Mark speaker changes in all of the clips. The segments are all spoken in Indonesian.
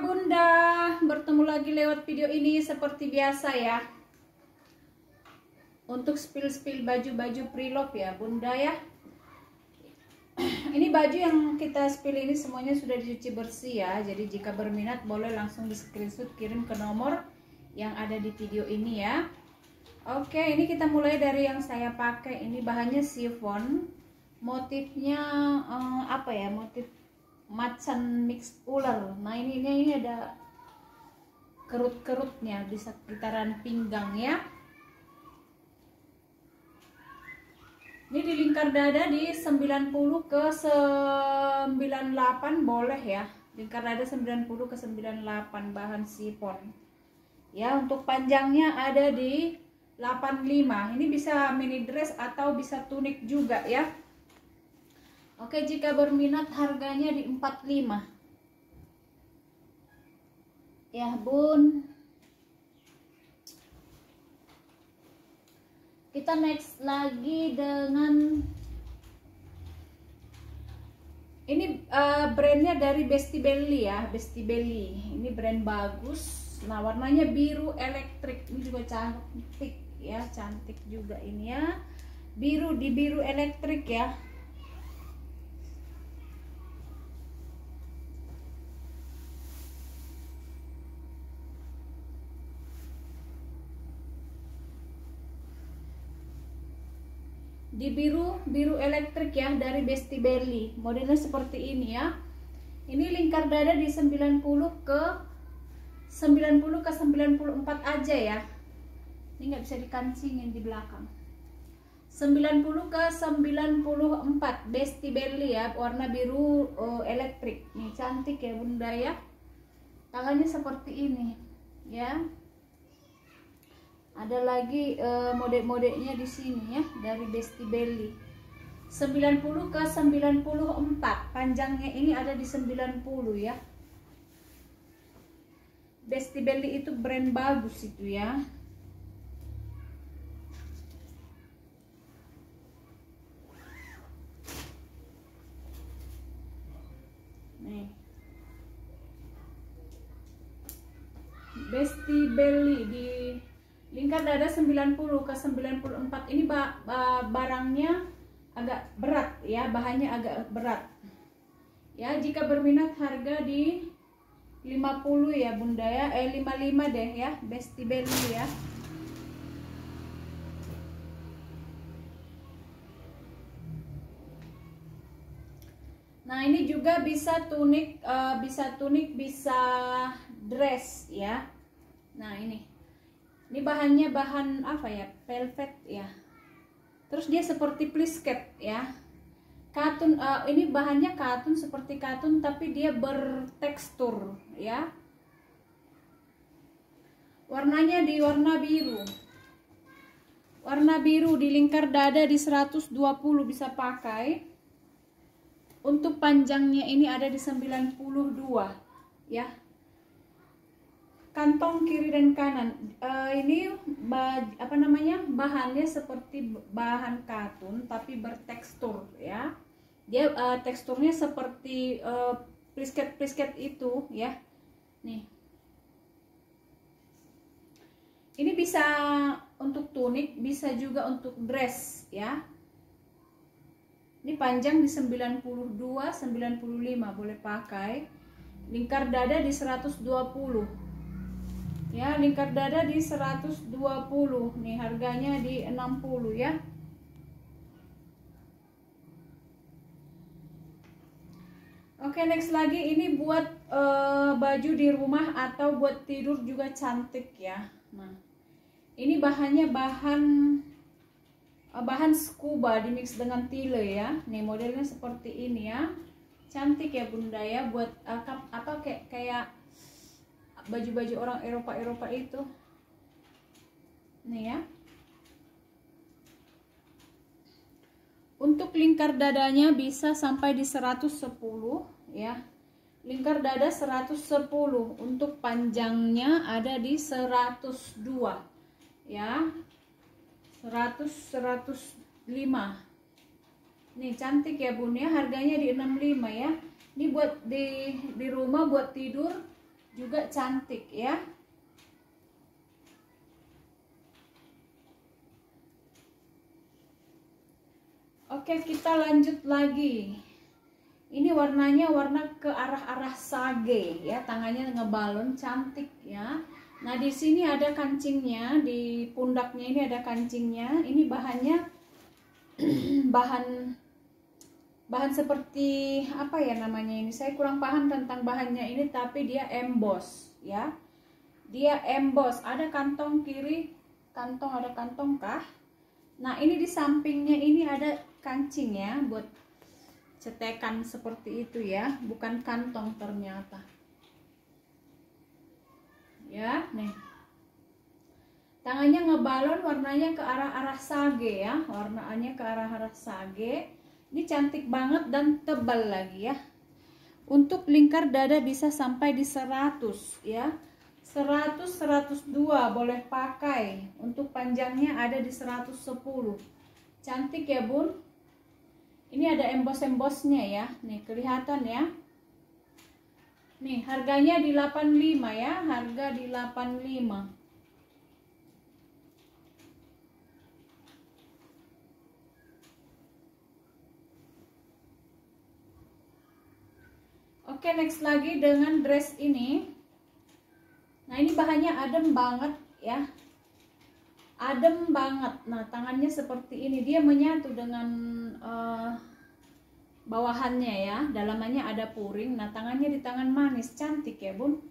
Speaker 1: Bunda, bertemu lagi lewat video ini seperti biasa ya. Untuk spill baju-baju pre-love ya Bunda ya. Ini baju yang kita spill ini semuanya sudah dicuci bersih ya. Jadi jika berminat boleh langsung di screenshot kirim ke nomor yang ada di video ini ya. Oke, ini kita mulai dari yang saya pakai. Ini bahannya chiffon. Motifnya apa ya? Motif macan mix ular. Nah ini ada kerut-kerutnya di sekitaran pinggang ya. Ini di lingkar dada di 90 ke 98 boleh ya. Lingkar dada 90 ke 98 bahan chiffon. Ya, untuk panjangnya ada di 85. Ini bisa mini dress atau bisa tunik juga ya. Oke, jika berminat harganya di 45. Ya, Bun. Kita next lagi dengan ini brandnya dari Besti Belly ya, Besti Belly. Ini brand bagus. Nah, warnanya biru elektrik. Ini juga cantik ya, cantik juga ini ya. Biru di biru elektrik ya. Di biru elektrik ya, dari Besti Belly. Modelnya seperti ini ya. Ini lingkar dada di 90 ke 94 aja ya. Ini nggak bisa dikancingin di belakang. 90 ke 94 Besti Belly ya, warna biru elektrik. Nih cantik ya Bunda ya. Tangannya seperti ini ya. Ada lagi mode-modenya di sini ya, dari Besti Belly. 90 ke 94. Panjangnya ini ada di 90 ya. Besti Belly itu brand bagus itu ya. Nih. Besti Belly di lingkar dada 90 ke 94. Ini barangnya agak berat ya, bahannya agak berat. Ya, jika berminat harga di 50 ya Bunda ya, 55 deh ya, Besti Belly ya. Nah, ini juga bisa tunik, bisa dress ya. Nah, ini bahannya bahan apa ya, velvet ya. Terus dia seperti plisket ya. Katun, ini bahannya katun, seperti katun tapi dia bertekstur ya. Warnanya di warna biru. Warna biru di lingkar dada di 120 bisa pakai. Untuk panjangnya ini ada di 92 ya. Kantong kiri dan kanan. Ini apa namanya, bahannya seperti bahan katun tapi bertekstur ya. Dia teksturnya seperti plisket itu ya. Nih, ini bisa untuk tunik, bisa juga untuk dress ya. Ini panjang di 92, 95 boleh pakai. Lingkar dada di 120 ya, lingkar dada di 120. Nih harganya di 60 ya. Oke, next lagi ini buat baju di rumah atau buat tidur juga cantik ya. Nah, ini bahannya bahan scuba dimix dengan tile ya. Nih modelnya seperti ini ya. Cantik ya Bunda ya, buat apa kayak baju-baju orang Eropa itu. Nih ya. Untuk lingkar dadanya bisa sampai di 110 ya. Lingkar dada 110. Untuk panjangnya ada di 102 ya. 105. Nih cantik ya Bun ya, harganya di 65 ya. Ini buat di rumah buat tidur juga cantik ya. Oke, kita lanjut lagi. Ini warnanya warna ke arah-arah sage ya, tangannya ngebalon, cantik ya. Nah, di sini ada kancingnya, di pundaknya ini ada kancingnya. Ini bahannya bahan seperti apa ya namanya ini? Saya kurang paham tentang bahannya ini, tapi dia emboss ya. Dia emboss, ada kantong kiri, ada kantong kah? Nah, ini di sampingnya ini ada kancing ya, buat cetekan seperti itu ya, bukan kantong ternyata. Ya, nih. Tangannya ngebalon, warnanya ke arah-arah sage ya, warnanya ke arah-arah sage. Ini cantik banget dan tebal lagi ya. Untuk lingkar dada bisa sampai di 100 ya. 100 102 boleh pakai. Untuk panjangnya ada di 110. Cantik ya, Bun. Ini ada emboss-embossnya ya. Nih, kelihatan ya. Nih, harganya di 85 ya. Harga di 85. Oke, next lagi dengan dress ini. Nah, ini bahannya adem banget ya. Adem banget. Nah, tangannya seperti ini, dia menyatu dengan bawahannya ya, dalamannya ada puring. Nah, tangannya di tangan manis, cantik ya, Bun.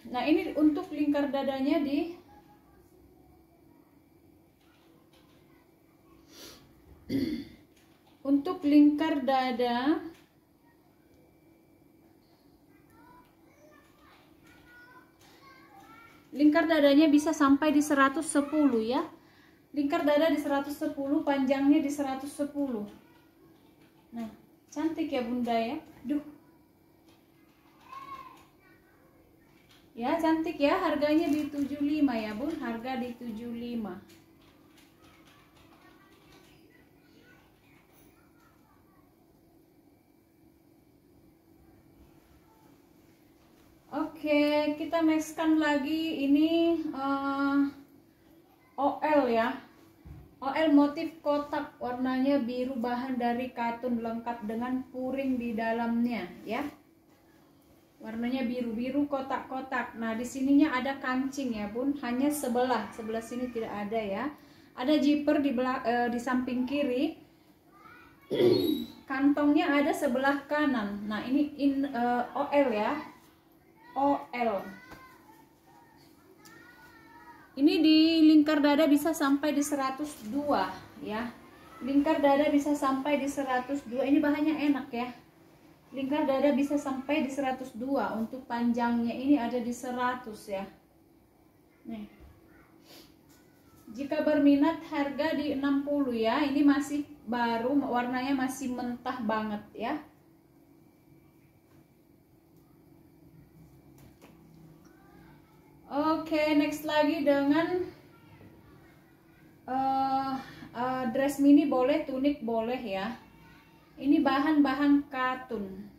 Speaker 1: Nah, ini untuk lingkar dadanya di untuk lingkar dada lingkar dadanya bisa sampai di 110 ya. Lingkar dada di 110, panjangnya di 110. Nah, cantik ya Bunda ya. Duh. Ya, cantik ya. Harganya di 75 ya, Bun. Harga di 75. Oke, kita nextkan lagi ini OL ya. OL motif kotak, warnanya biru, bahan dari katun, lengkap dengan puring di dalamnya ya. Warnanya biru-biru, kotak-kotak. Nah, di sininya ada kancing ya, Bun. Hanya sebelah sini tidak ada ya. Ada zipper di samping kiri. Kantongnya ada sebelah kanan. Nah, ini OL ya. OL. Ini di lingkar dada bisa sampai di 102 ya. Lingkar dada bisa sampai di 102. Ini bahannya enak ya. Lingkar dada bisa sampai di 102. Untuk panjangnya ini ada di 100 ya. Nih. Jika berminat harga di 60 ya. Ini masih baru, warnanya masih mentah banget ya. Oke, next lagi dengan dress mini boleh, tunik boleh ya. Ini bahan-bahan katun.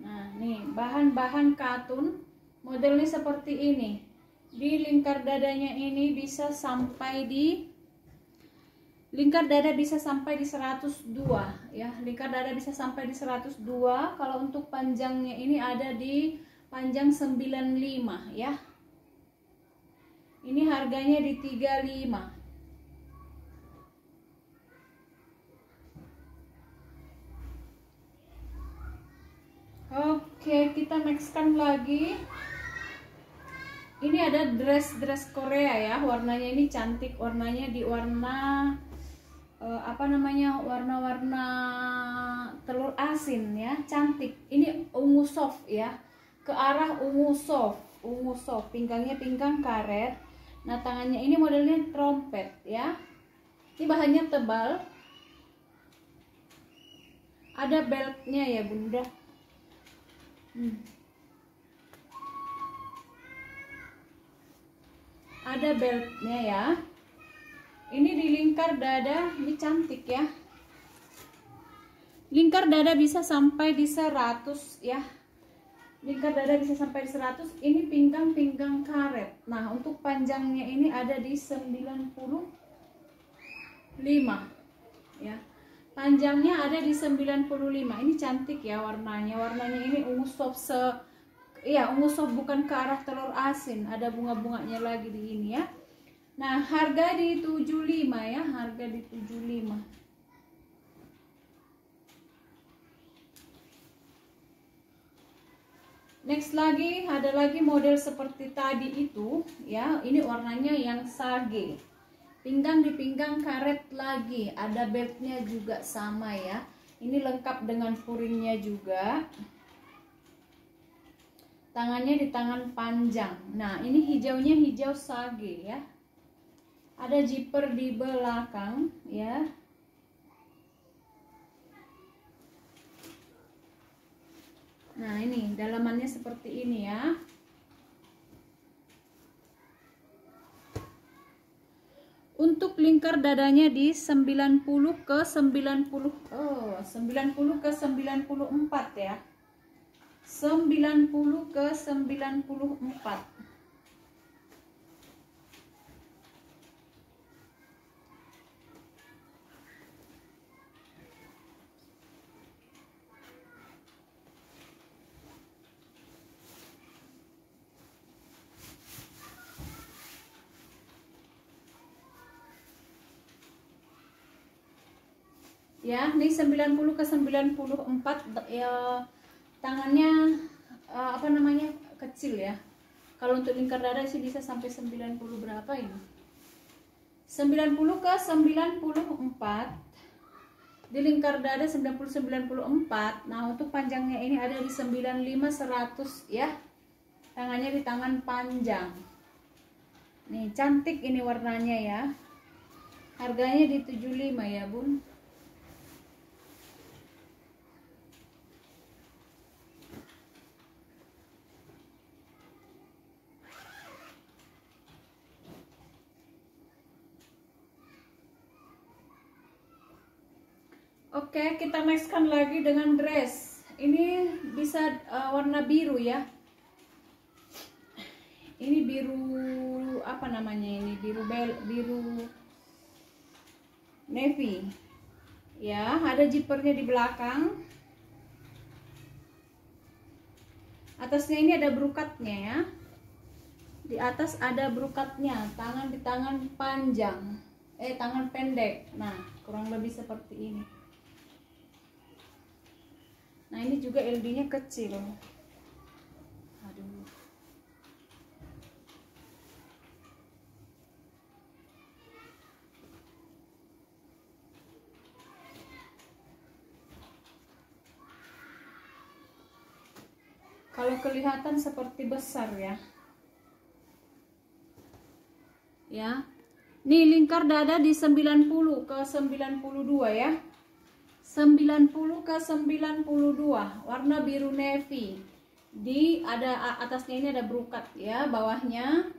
Speaker 1: Nah, nih bahan-bahan katun, modelnya seperti ini. Di lingkar dadanya ini bisa sampai di lingkar dada bisa sampai di 102 ya. Lingkar dada bisa sampai di 102. Kalau untuk panjangnya ini ada di panjang 95 ya. Ini harganya di 35. Oke, kita nextkan lagi. Ini ada dress Korea ya. Warnanya ini cantik. Warnanya di warna apa namanya, warna-warna telur asin ya, cantik. Ini ungu soft ya, ke arah ungu soft, pinggangnya pinggang karet. Nah, tangannya ini modelnya trompet ya. Ini bahannya tebal, ada beltnya ya Bunda. Ada beltnya ya. Ini di lingkar dada, ini cantik ya. Lingkar dada bisa sampai di 100 ya. Lingkar dada bisa sampai di 100. Ini pinggang karet. Nah, untuk panjangnya ini ada di 95 ya. Panjangnya ada di 95. Ini cantik ya warnanya. Warnanya ini ungu soft ungu soft, bukan ke arah telur asin. Ada bunga-bunganya lagi di ini ya. Nah, harga di 75 ya, harga di 75. Next lagi, ada lagi model seperti tadi itu ya. Ini warnanya yang sage. Pinggang di pinggang karet lagi, ada beltnya juga sama ya. Ini lengkap dengan puringnya juga. Tangannya di tangan panjang. Nah, ini hijaunya hijau sage ya. Ada zipper di belakang ya. Nah, ini dalamannya seperti ini ya. Untuk lingkar dadanya di 90 ke 90. 90 ke 94 ya. 90 ke 94. Ya, ini 90 ke 94 ya, tangannya apa namanya, kecil ya. Kalau untuk lingkar dada sih bisa sampai 90 berapa ini? 90 ke 94. Di lingkar dada 90 94. Nah, untuk panjangnya ini ada di 95 100 ya. Tangannya di tangan panjang. Nih, cantik ini warnanya ya. Harganya di 75 ya, Bun. Oke, kita nextkan lagi dengan dress. Ini bisa warna biru ya. Ini biru apa namanya ini? Biru navy. Ya, ada zippernya di belakang. Atasnya ini ada brokatnya ya. Di atas ada brokatnya, tangan di tangan panjang. Tangan pendek. Nah, kurang lebih seperti ini. Nah, ini juga LD-nya kecil. Aduh. Kalau kelihatan seperti besar ya. Ya. Nih lingkar dada di 90 ke 92 ya. 90 ke 92, warna biru navy. Atasnya ini ada brokat ya, bawahnya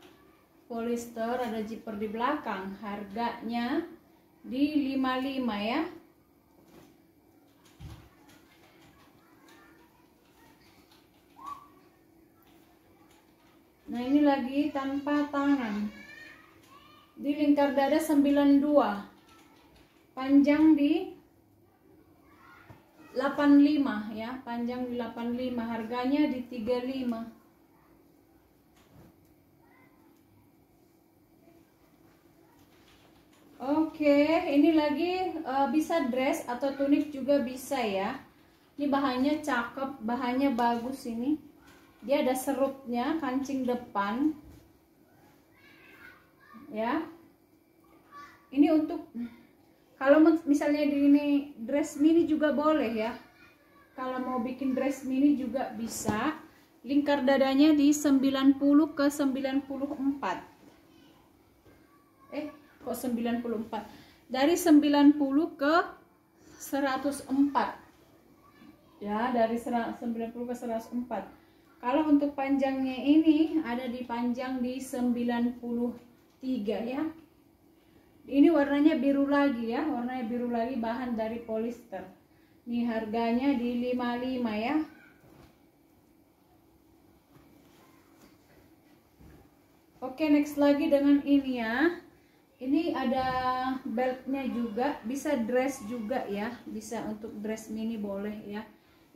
Speaker 1: polyester, ada zipper di belakang. Harganya di 55 ya. Nah, ini lagi tanpa tangan. Di lingkar dada 92. Panjang di 85 ya, panjang di 85, harganya di 35. Oke, ini lagi bisa dress atau tunik juga bisa ya. Ini bahannya cakep, bahannya bagus ini. Dia ada serutnya, kancing depan. Ya. Ini untuk kalau misalnya di ini dress mini juga boleh ya. Kalau mau bikin dress mini juga bisa. Lingkar dadanya di 90 ke 94. Kok 94? Dari 90 ke 104. Ya, dari 90 ke 104. Kalau untuk panjangnya ini ada di panjang di 93 ya. Ini warnanya biru lagi ya, warnanya biru lagi, bahan dari polyester. Nih harganya di 55 ya. Oke, next lagi dengan ini ya. Ini ada beltnya juga, bisa dress juga ya, bisa untuk dress mini boleh ya.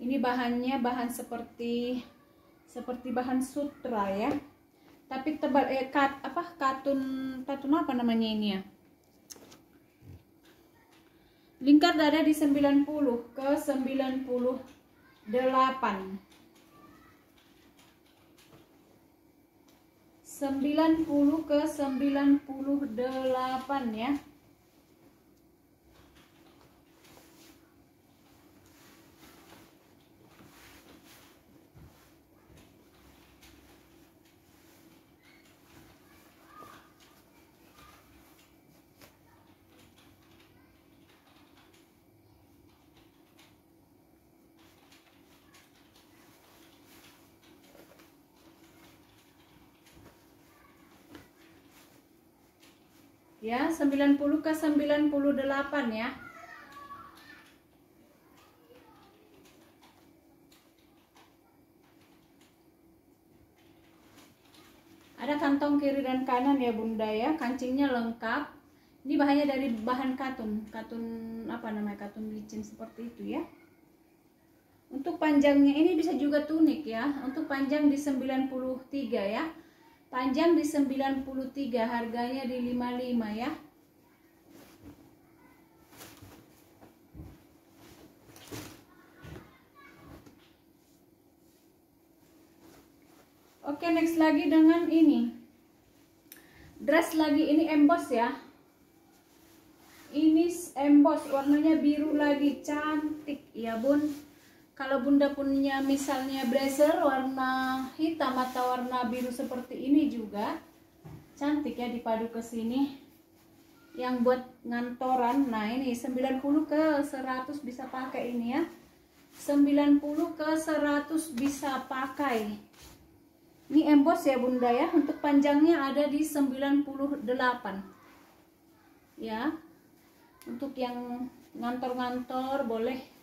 Speaker 1: Ini bahannya bahan seperti bahan sutra ya. Tapi tebal katun apa namanya ini ya? Lingkar dada di 90 ke 98. 90 ke 98 ya. Ya, 90 ke 98 ya. Ada kantong kiri dan kanan ya Bunda ya, kancingnya lengkap. Ini bahannya dari bahan katun apa namanya, katun licin seperti itu ya. Untuk panjangnya ini bisa juga tunik ya. Untuk panjang di 93 ya. Panjang di 93, harganya di 55 ya. Oke, next lagi dengan ini. Dress lagi, ini emboss ya. Ini emboss, warnanya biru lagi, cantik ya Bun. Kalau Bunda punya misalnya blazer warna hitam atau warna biru seperti ini juga cantik ya, dipadu ke sini. Yang buat ngantoran, nah ini 90 ke 100 bisa pakai ini ya. 90 ke 100 bisa pakai. Ini emboss ya Bunda ya. Untuk panjangnya ada di 98 ya. Untuk yang ngantor-ngantor boleh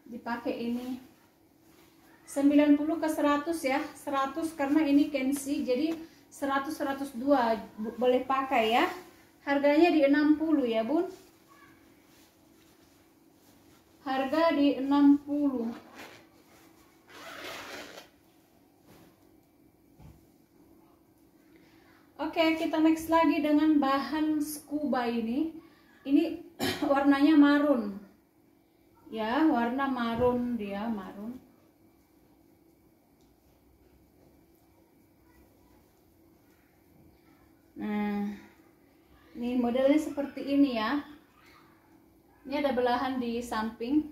Speaker 1: dipakai ini. 90 ke 100 ya. 100 karena ini Kenzi, jadi 100 102 boleh pakai ya. Harganya di 60 ya Bun. Harga di 60. Oke, kita next lagi dengan bahan scuba ini. Ini warnanya marun. Ya, warna marun dia, marun. Nah, ini modelnya seperti ini ya. Ini ada belahan di samping.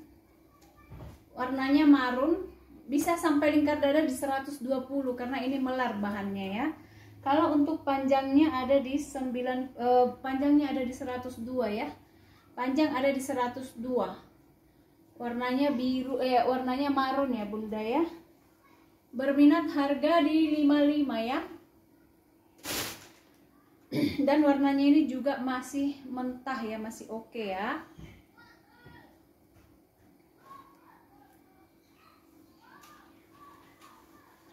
Speaker 1: Warnanya marun, bisa sampai lingkar dada di 120 karena ini melar bahannya ya. Kalau untuk panjangnya ada di panjangnya ada di 102 ya. Panjang ada di 102. Warnanya biru, warnanya marun ya Bunda ya. Berminat harga di 55 ya. Dan warnanya ini juga masih mentah ya, masih oke ya.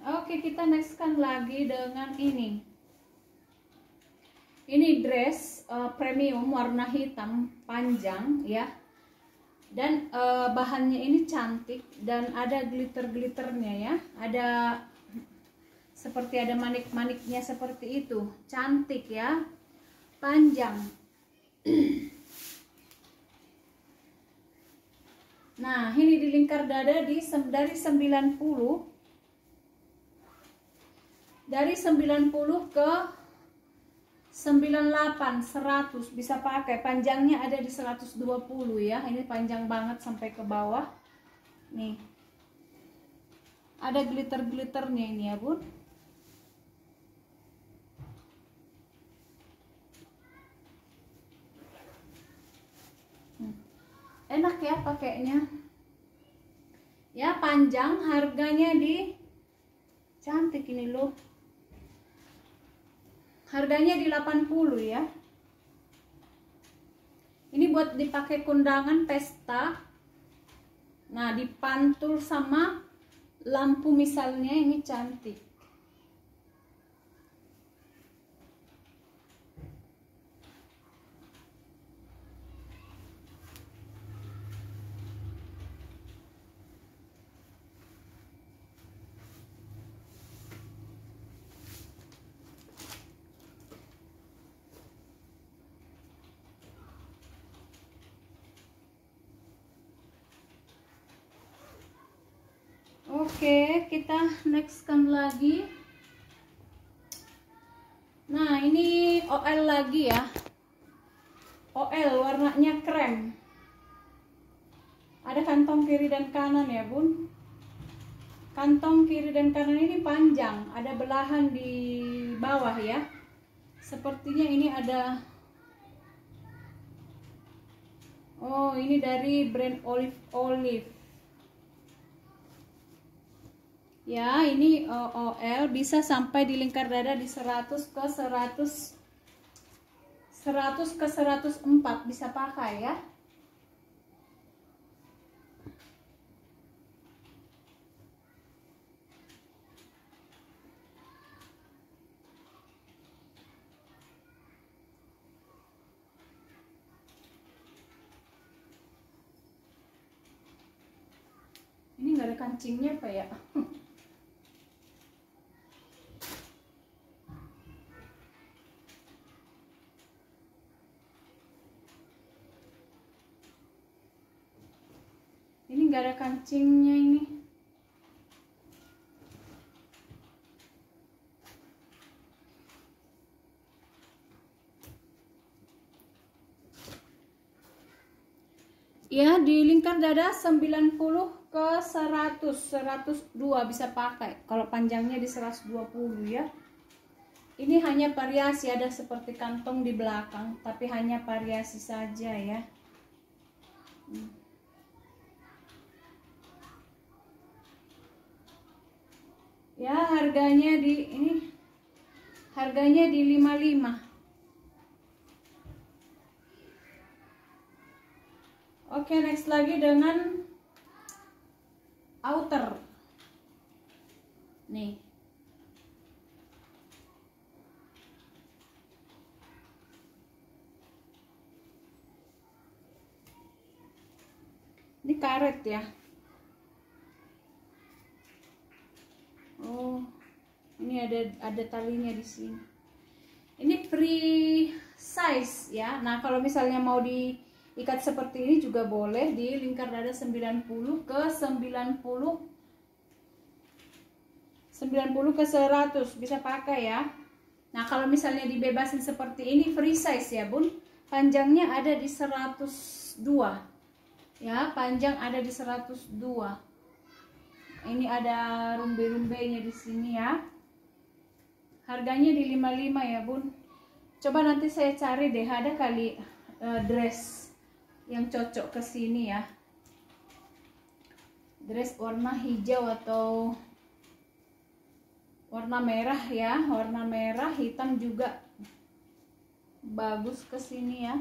Speaker 1: Oke, kita nextkan lagi dengan ini. Ini dress premium warna hitam panjang ya. Dan bahannya ini cantik dan ada glitter-glitternya ya. Ada seperti ada manik-maniknya seperti itu. Cantik ya. Panjang. Nah, ini di lingkar dada dari 90. Dari 90 ke 98, 100 bisa pakai. Panjangnya ada di 120 ya. Ini panjang banget sampai ke bawah. Nih. Ada glitter-glitternya ini ya, Bun. Enak ya pakainya. Ya, panjang, harganya di cantik ini loh. Harganya di 80 ya. Ini buat dipakai kondangan pesta. Nah, dipantul sama lampu misalnya, ini cantik. Oke, kita nextkan lagi. Nah, ini OL lagi ya. OL warnanya krem. Ada kantong kiri dan kanan ya, Bun. Kantong kiri dan kanan ini panjang, ada belahan di bawah ya. Sepertinya ini ada, oh ini dari brand Olive. Ya, ini OL bisa sampai di lingkar dada di 100 ke 104 bisa pakai ya. Ini nggak ada kancingnya apa ya? Ini nggak ada kancingnya ini. Ya, di lingkar dada 90 ke 102 bisa pakai. Kalau panjangnya di 120 ya. Ini hanya variasi, ada seperti kantong di belakang, tapi hanya variasi saja ya. Ya, harganya harganya di 55. Oke, next lagi dengan outer. Nih. Ini karet ya. Oh, ini ada talinya di sini. Ini free size ya. Nah, kalau misalnya mau diikat seperti ini juga boleh di lingkar dada 90 ke 100 bisa pakai ya. Nah, kalau misalnya dibebasin seperti ini free size ya, Bun. Panjangnya ada di 102. Ya, panjang ada di 102. Ini ada rumbe-rumbenya di sini ya. Harganya di 55 ya, Bun. Coba nanti saya cari deh, ada kali dress yang cocok ke sini ya. Dress warna hijau atau warna merah ya. Warna merah, hitam juga bagus ke sini ya.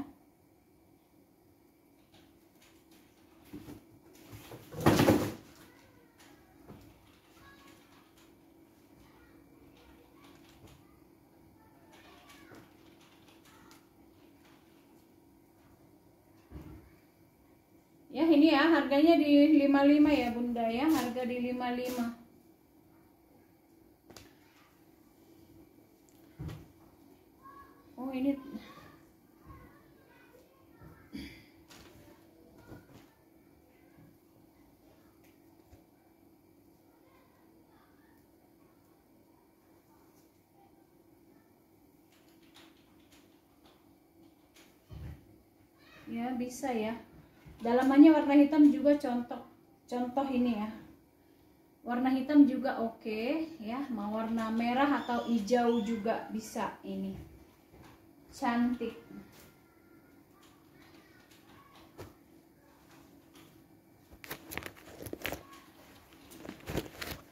Speaker 1: Ya, ini ya harganya di 55 ya, Bunda ya. Harga di 55. Oh, ini ya bisa ya. Dalamannya warna hitam juga contoh ini ya. Warna hitam juga oke ya. Mau warna merah atau hijau juga bisa ini. Cantik.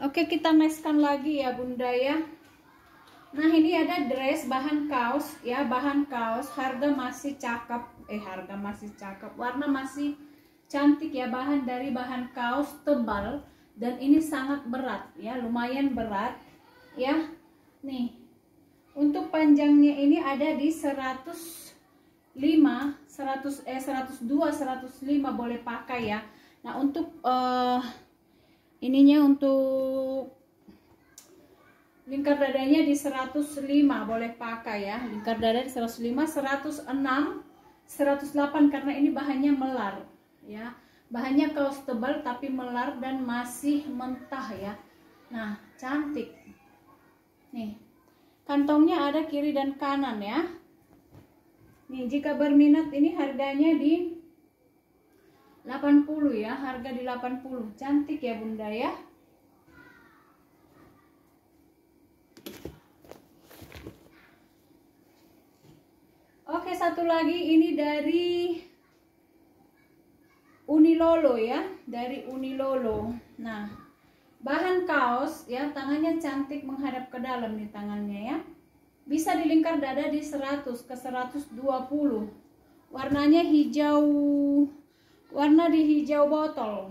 Speaker 1: Oke, kita nextkan lagi ya, Bunda ya. Nah, ini ada dress bahan kaos ya, bahan kaos. Harga masih cakep. Warna masih cantik ya, dari bahan kaos tebal, dan ini sangat berat ya, lumayan berat ya. Nih, untuk panjangnya ini ada di 102, 105 boleh pakai ya. Nah, untuk ininya, untuk lingkar dadanya di 105 boleh pakai ya. Lingkar dada di 105, 106, 108 karena ini bahannya melar ya. Bahannya kaos tebal tapi melar dan masih mentah ya. Nah, cantik. Nih, kantongnya ada kiri dan kanan ya. Nih, jika berminat ini harganya di 80 ya, harga di 80. Cantik ya Bunda ya. Oke, satu lagi ini dari Unilolo ya, dari Unilolo. Nah, bahan kaos ya, tangannya cantik menghadap ke dalam nih tangannya ya. Bisa dilingkar dada di 100 ke 120. Warnanya hijau, warna di hijau botol.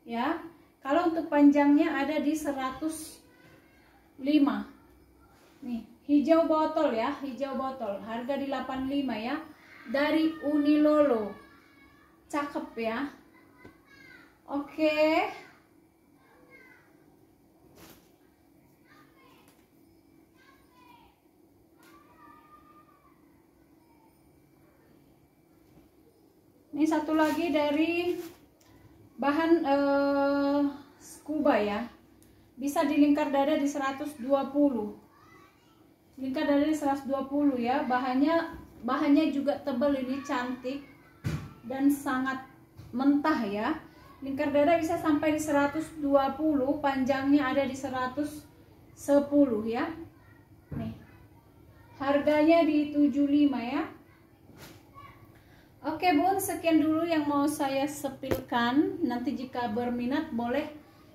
Speaker 1: Ya. Kalau untuk panjangnya ada di 105. Nih, hijau botol ya, hijau botol. Harga di 85 ya. Dari Unilolo. Cakep ya. Oke. Ini satu lagi dari bahan scuba ya. Bisa dilingkar dada di 120. Lingkar dada di 120 ya. Bahannya juga tebal, ini cantik dan sangat mentah ya. Lingkar dada bisa sampai di 120, panjangnya ada di 110 ya. Nih. Harganya di 75 ya. Oke Bun, sekian dulu yang mau saya sepilkan. Nanti jika berminat boleh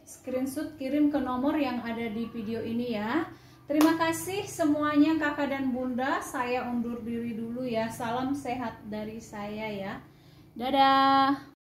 Speaker 1: screenshot kirim ke nomor yang ada di video ini ya. Terima kasih semuanya kakak dan bunda. Saya undur diri dulu ya. Salam sehat dari saya ya. Dadah.